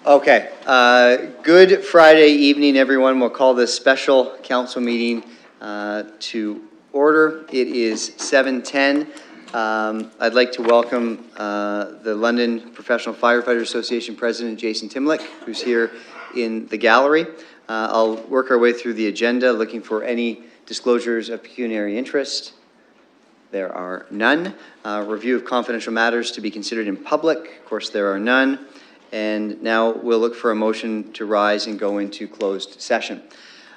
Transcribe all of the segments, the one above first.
Okay, good Friday evening, everyone. We'll call this special council meeting to order. It is 7:10. I'd like to welcome the London Professional Firefighter Association President Jason Timlick, who's here in the gallery. I'll work our way through the agenda, looking for any disclosures of pecuniary interest. There are none. Review of confidential matters to be considered in public. Of course, there are none. And now we'll look for a motion to rise and go into closed session.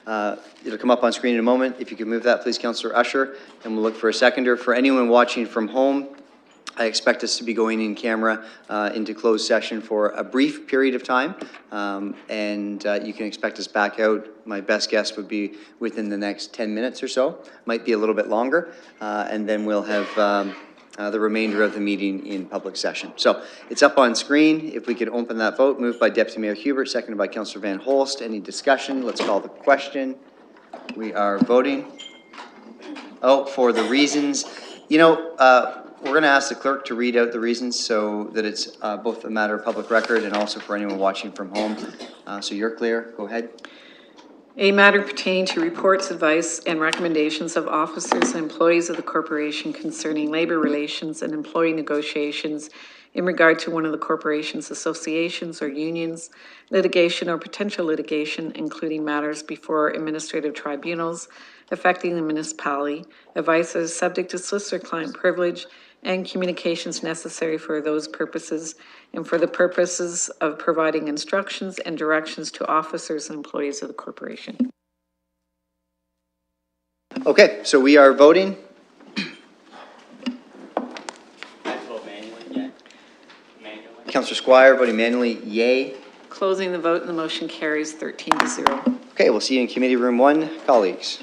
It'll come up on screen in a moment. If you could move that, please, Councillor Usher. And we'll look for a seconder. For anyone watching from home, I expect us to be going in camera into closed session for a brief period of time. You can expect us back out. My best guess would be within the next 10 minutes or so. Might be a little bit longer. And then we'll have the remainder of the meeting in public session. So it's up on screen. If we could open that vote. Moved by Deputy Mayor Hubert, seconded by Councillor Van Holst. Any discussion? Let's call the question. We are voting. Oh, for the reasons. You know, we're going to ask the clerk to read out the reasons so that it's both a matter of public record and also for anyone watching from home. So you're clear. Go ahead. A matter pertaining to reports, advice, and recommendations of officers and employees of the corporation concerning labor relations and employee negotiations in regard to one of the corporation's associations or unions, litigation or potential litigation, including matters before administrative tribunals affecting the municipality, advice that is subject to solicitor-client privilege, and communications necessary for those purposes and for the purposes of providing instructions and directions to officers and employees of the corporation. Okay, so we are voting. I vote manually, yeah. Manually. Councillor Squire voting manually, yay. Closing the vote and the motion carries 13-0. Okay, we'll see you in committee room 1, colleagues.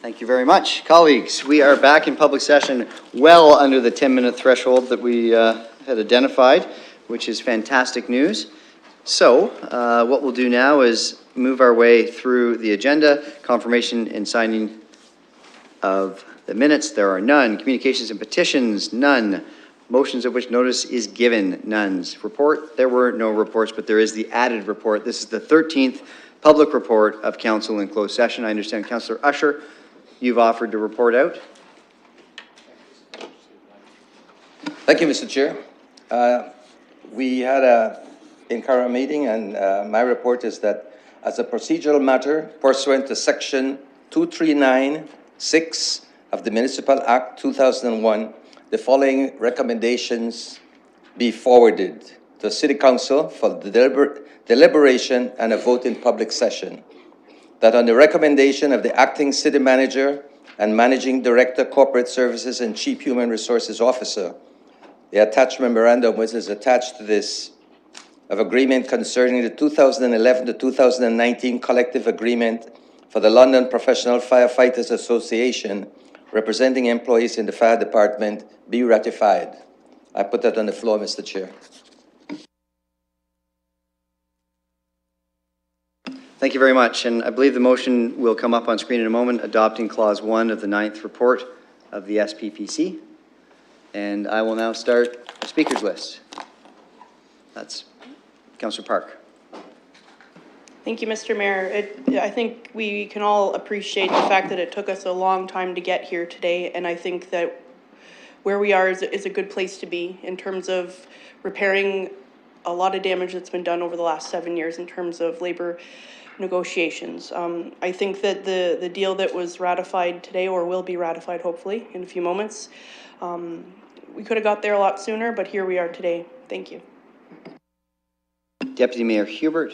Thank you very much. Colleagues, we are back in public session well under the 10-minute threshold that we had identified, which is fantastic news. So what we'll do now is move our way through the agenda, confirmation and signing of the minutes. There are none. Communications and petitions, none. Motions of which notice is given, none. Report, there were no reports, but there is the added report. This is the 13th public report of council in closed session. I understand Councillor Usher, you've offered to report out. Thank you, Mr. Chair. We had a in-camera meeting, and my report is that as a procedural matter, pursuant to Section 2396 of the Municipal Act 2001, the following recommendations be forwarded to City Council for the deliberation and a vote in public session. That on the recommendation of the Acting City Manager and Managing Director, Corporate Services and Chief Human Resources Officer, the attached memorandum, which is attached to this, of agreement concerning the 2011 to 2019 collective agreement for the London Professional Firefighters Association, representing employees in the fire department, be ratified. I put that on the floor, Mr. Chair. Thank you very much. And I believe the motion will come up on screen in a moment, adopting Clause 1 of the 9th report of the SPPC. And I will now start the speakers list. That's Councillor Park. Thank you, Mr. Mayor. I think we can all appreciate the fact that it took us a long time to get here today, and I think that where we are is a good place to be in terms of repairing a lot of damage that's been done over the last 7 years in terms of labor negotiations. I think that the deal that was ratified today, or will be ratified hopefully in a few moments, we could have got there a lot sooner, but here we are today. Thank you. Deputy Mayor Hubert.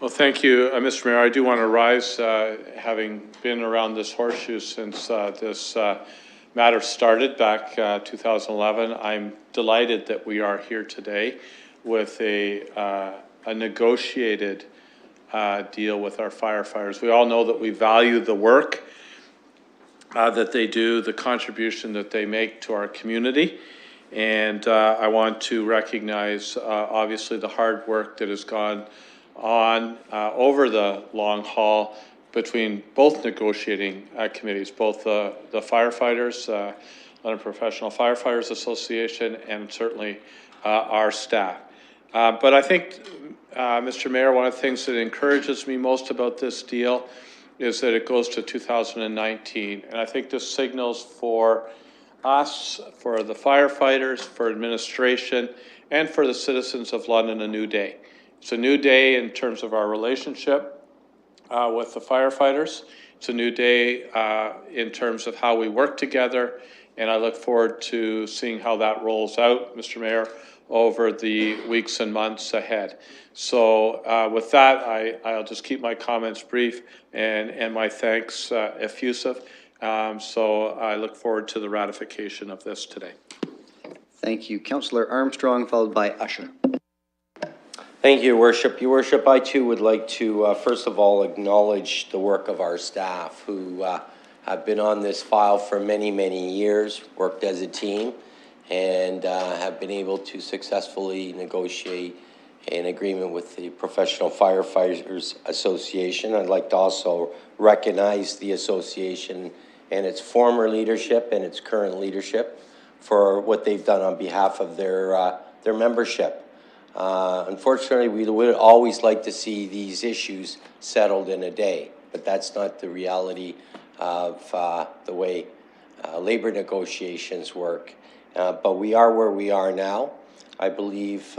Well, thank you, Mr. Mayor. I do want to rise, having been around this horseshoe since this matter started back 2011. I'm delighted that we are here today with a negotiated deal with our firefighters. We all know that we value the work that they do, the contribution that they make to our community. And I want to recognize, obviously, the hard work that has gone on over the long haul between both negotiating committees, both the firefighters, London Professional Firefighters Association, and certainly our staff. But I think, Mr. Mayor, one of the things that encourages me most about this deal is that it goes to 2019. And I think this signals for us, for the firefighters, for administration, and for the citizens of London a new day. It's a new day in terms of our relationship with the firefighters. It's a new day in terms of how we work together, and I look forward to seeing how that rolls out, Mr. Mayor, over the weeks and months ahead. So with that, I'll just keep my comments brief and my thanks effusive. So I look forward to the ratification of this today. Thank you. Councillor Armstrong, followed by Usher. Thank you, Your Worship. Your Worship, I too would like to, first of all, acknowledge the work of our staff who have been on this file for many, many years, worked as a team, and have been able to successfully negotiate an agreement with the Professional Firefighters Association. I'd like to also recognize the association and its former leadership and its current leadership for what they've done on behalf of their membership. Unfortunately, we would always like to see these issues settled in a day, but that's not the reality of the way labor negotiations work. But we are where we are now. I believe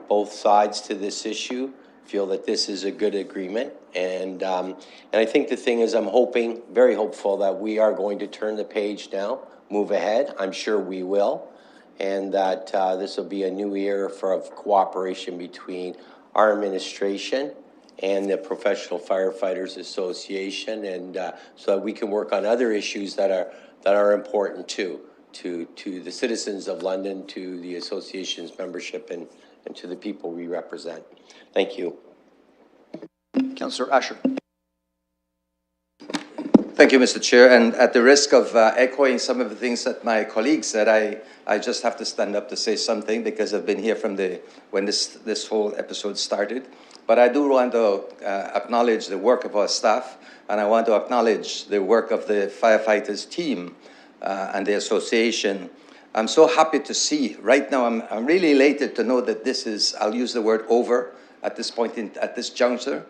both sides to this issue feel that this is a good agreement, and I think the thing is, I'm hoping, very hopeful, that we are going to turn the page now, move ahead. I'm sure we will. And that this will be a new era of cooperation between our administration and the Professional Firefighters Association, and so that we can work on other issues that are important too, to the citizens of London, to the association's membership, and to the people we represent. Thank you. Councillor Usher. Thank you, Mr. Chair. And at the risk of echoing some of the things that my colleagues said, I just have to stand up to say something because I've been here from when this whole episode started. But I do want to acknowledge the work of our staff, and I want to acknowledge the work of the firefighters team and the association. I'm so happy to see, right now, I'm really elated to know that this is, I'll use the word over at this point, at this juncture.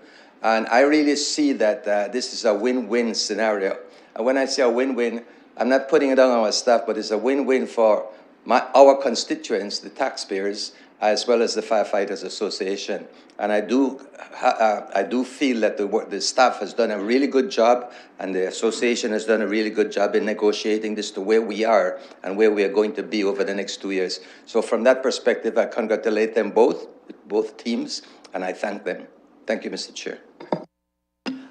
And I really see that this is a win-win scenario. And when I say a win-win, I'm not putting it on our staff, but it's a win-win for our constituents, the taxpayers, as well as the Firefighters Association. And I do feel that the staff has done a really good job, and the association has done a really good job in negotiating this to where we are and where we are going to be over the next 2 years. So from that perspective, I congratulate them both teams, and I thank them. Thank you, Mr. Chair.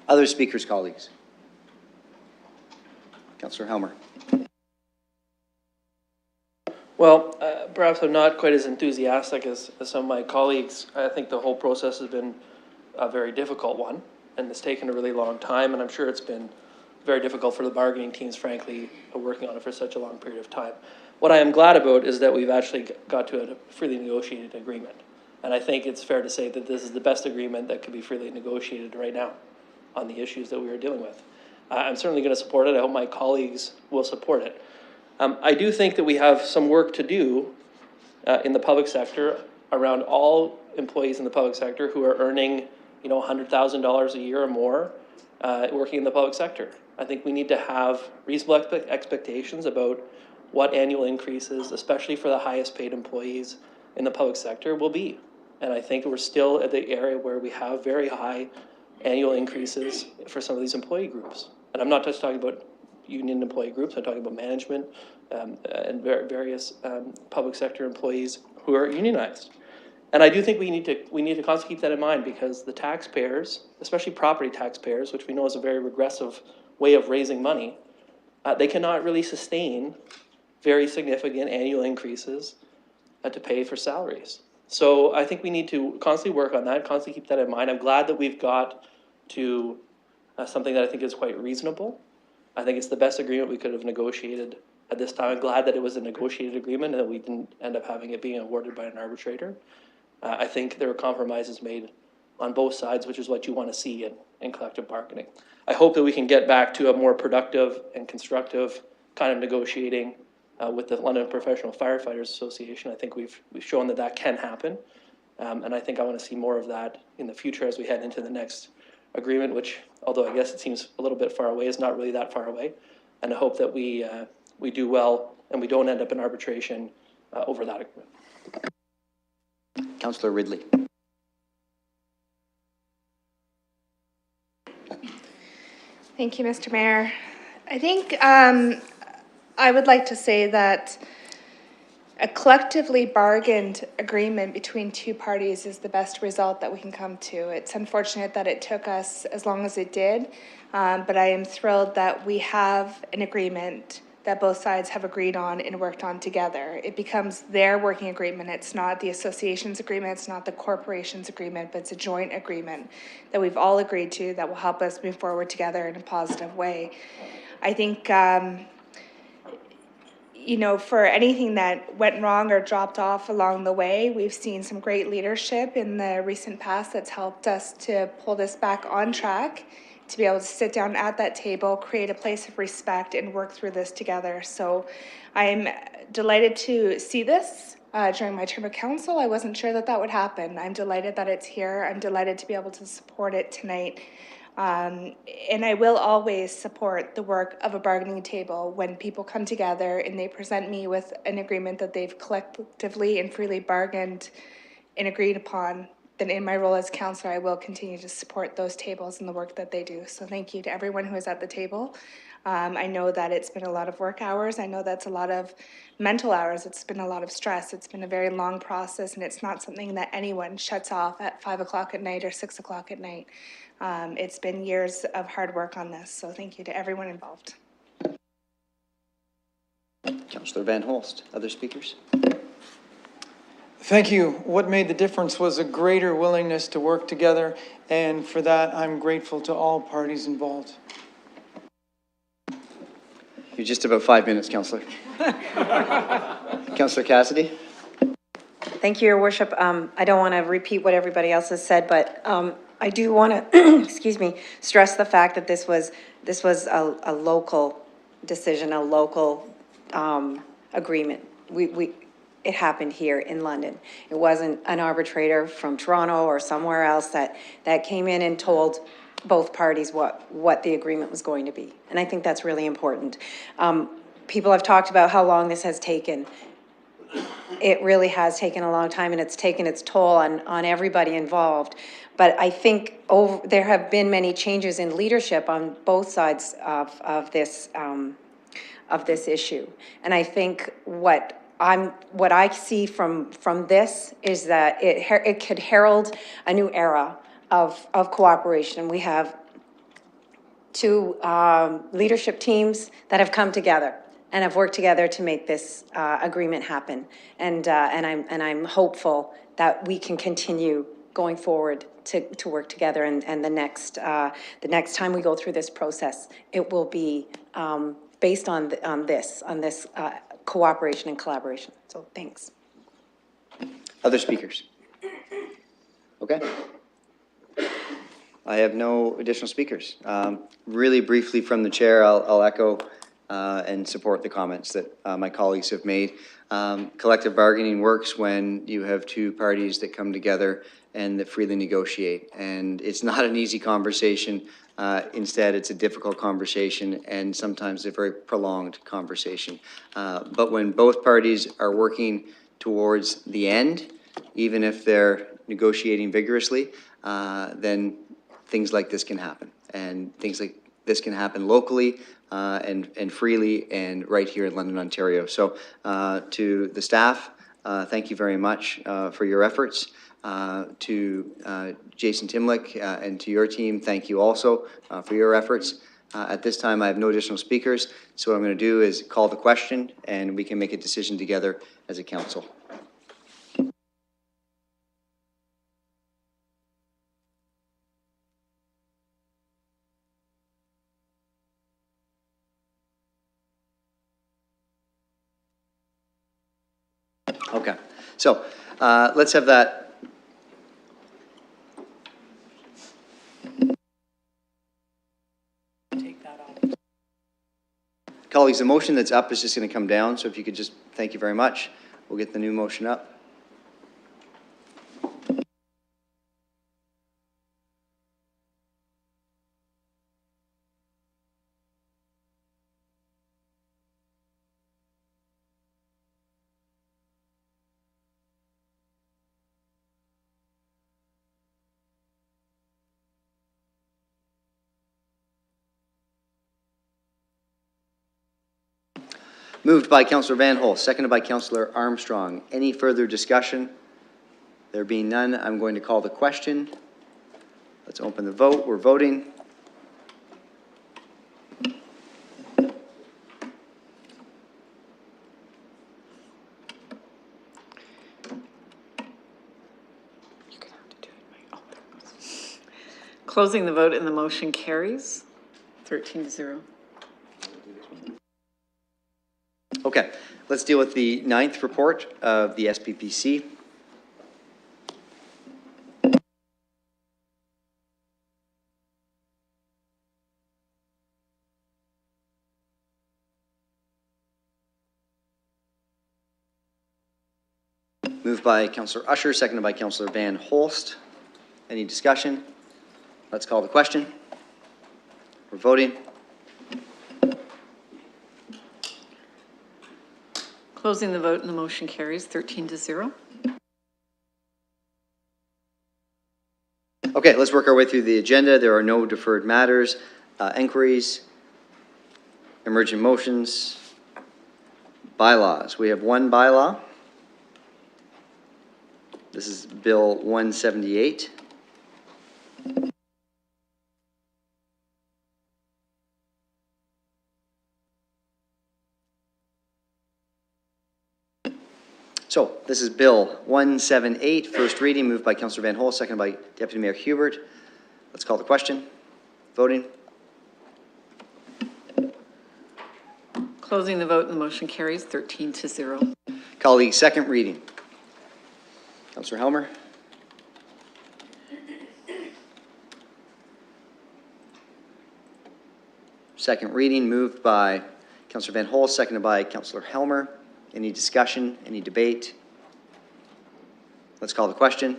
Other speakers, colleagues? Councillor Helmer. Well, perhaps I'm not quite as enthusiastic as some of my colleagues. I think the whole process has been a very difficult one, and it's taken a really long time, and I'm sure it's been very difficult for the bargaining teams, frankly, working on it for such a long period of time. What I am glad about is that we've actually got to a freely negotiated agreement. And I think it's fair to say that this is the best agreement that could be freely negotiated right now on the issues that we are dealing with. I'm certainly going to support it. I hope my colleagues will support it. I do think that we have some work to do in the public sector around all employees in the public sector who are earning, $100,000 a year or more working in the public sector. I think we need to have reasonable expectations about what annual increases, especially for the highest paid employees in the public sector, will be. And I think we're still at the area where we have very high annual increases for some of these employee groups. And I'm not just talking about union employee groups, I'm talking about management and various public sector employees who are unionized. And I do think we need to constantly keep that in mind, because the taxpayers, especially property taxpayers, which we know is a very regressive way of raising money, they cannot really sustain very significant annual increases to pay for salaries. So I think we need to constantly work on that, constantly keep that in mind. I'm glad that we've got to something that I think is quite reasonable. I think it's the best agreement we could have negotiated at this time. I'm glad that it was a negotiated agreement and that we didn't end up having it being awarded by an arbitrator. I think there were compromises made on both sides, which is what you want to see in collective bargaining. I hope that we can get back to a more productive and constructive kind of negotiating with the London Professional Firefighters Association. I think we've shown that that can happen. And I think I want to see more of that in the future as we head into the next agreement, which, although I guess it seems a little bit far away, is not really that far away. And I hope that we do well and we don't end up in arbitration over that agreement. Councillor Ridley. Thank you, Mr. Mayor. I think I would like to say that a collectively bargained agreement between two parties is the best result that we can come to. It's unfortunate that it took us as long as it did, but I am thrilled that we have an agreement that both sides have agreed on and worked on together. It becomes their working agreement. It's not the association's agreement, it's not the corporation's agreement, but it's a joint agreement that we've all agreed to that will help us move forward together in a positive way. I think for anything that went wrong or dropped off along the way, we've seen some great leadership in the recent past that's helped us to pull this back on track, to be able to sit down at that table, create a place of respect, and work through this together. So I'm delighted to see this during my term of council. I wasn't sure that that would happen. I'm delighted that it's here. I'm delighted to be able to support it tonight. And I will always support the work of a bargaining table when people come together and they present me with an agreement that they've collectively and freely bargained and agreed upon. Then in my role as councillor, I will continue to support those tables and the work that they do. So thank you to everyone who is at the table. I know that it's been a lot of work hours. I know that's a lot of mental hours. It's been a lot of stress. It's been a very long process, and it's not something that anyone shuts off at 5 o'clock at night or 6 o'clock at night. It's been years of hard work on this. So thank you to everyone involved. Councillor Van Holst. Other speakers? Thank you. What made the difference was a greater willingness to work together, and for that, I'm grateful to all parties involved. You're just about 5 minutes, Councillor. Councillor Cassidy? Thank you, Your Worship. I don't want to repeat what everybody else has said, but I do want to, excuse me, stress the fact that this was a local decision, a local agreement. It happened here in London. It wasn't an arbitrator from Toronto or somewhere else that came in and told both parties what the agreement was going to be. And I think that's really important. People have talked about how long this has taken. It really has taken a long time, and it's taken its toll on everybody involved. But I think there have been many changes in leadership on both sides of this issue. And I think what I see from this is that it could herald a new era of cooperation. We have two leadership teams that have come together and have worked together to make this agreement happen. And I'm hopeful that we can continue going forward to work together. And the next time we go through this process, it will be based on this cooperation and collaboration. So thanks. Other speakers? Okay. I have no additional speakers. Really briefly from the chair, I'll echo and support the comments that my colleagues have made. Collective bargaining works when you have two parties that come together and that freely negotiate. And it's not an easy conversation. Instead, it's a difficult conversation and sometimes a very prolonged conversation. But when both parties are working towards the end, even if they're negotiating vigorously, then things like this can happen. And things like this can happen locally and freely and right here in London, Ontario. So to the staff, thank you very much for your efforts. To Jason Timlick and to your team, thank you also for your efforts. At this time, I have no additional speakers, so what I'm going to do is call the question, and we can make a decision together as a council. Okay, so let's have that. Take that off. Colleagues, the motion that's up is just going to come down, so if you could just, thank you very much. We'll get the new motion up. Moved by Councillor Van Hol, seconded by Councillor Armstrong. Any further discussion? There being none, I'm going to call the question. Let's open the vote. We're voting. Closing the vote and the motion carries 13-0. Okay, let's deal with the 9th report of the SPPC. Moved by Councillor Usher, seconded by Councillor Van Holst. Any discussion? Let's call the question. We're voting. Closing the vote and the motion carries 13-0. Okay, let's work our way through the agenda. There are no deferred matters, inquiries, emergent motions, bylaws. We have one bylaw. This is Bill 178. So this is Bill 178, first reading, moved by Councillor Van Hol, seconded by Deputy Mayor Hubert. Let's call the question. Voting. Closing the vote, and the motion carries 13-0. Colleagues, second reading. Councillor Helmer. Second reading moved by Councillor Van Holst, seconded by Councillor Helmer. Any discussion, any debate? Let's call the question.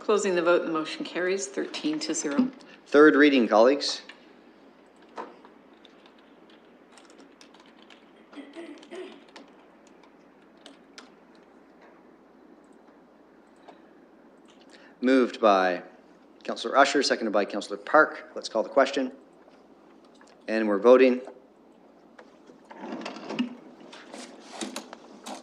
Closing the vote, and the motion carries 13-0. Third reading, colleagues. Moved by Councillor Usher, seconded by Councillor Park. Let's call the question. And we're voting.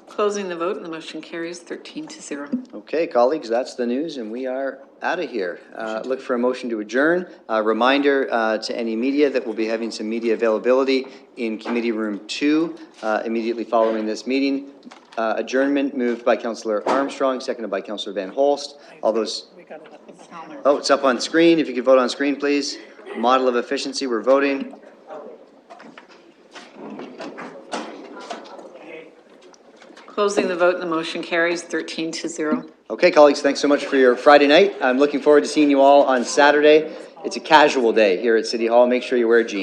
Closing the vote, and the motion carries 13-0. Okay, colleagues, that's the news, and we are out of here. Look for a motion to adjourn. A reminder to any media that we'll be having some media availability in Committee Room 2 immediately following this meeting. Adjournment moved by Councillor Armstrong, seconded by Councillor Van Holst. All those. Oh, it's up on screen. If you could vote on screen, please. Model of efficiency, we're voting. Closing the vote, and the motion carries 13-0. Okay, colleagues, thanks so much for your Friday night. I'm looking forward to seeing you all on Saturday. It's a casual day here at City Hall. Make sure you wear jeans.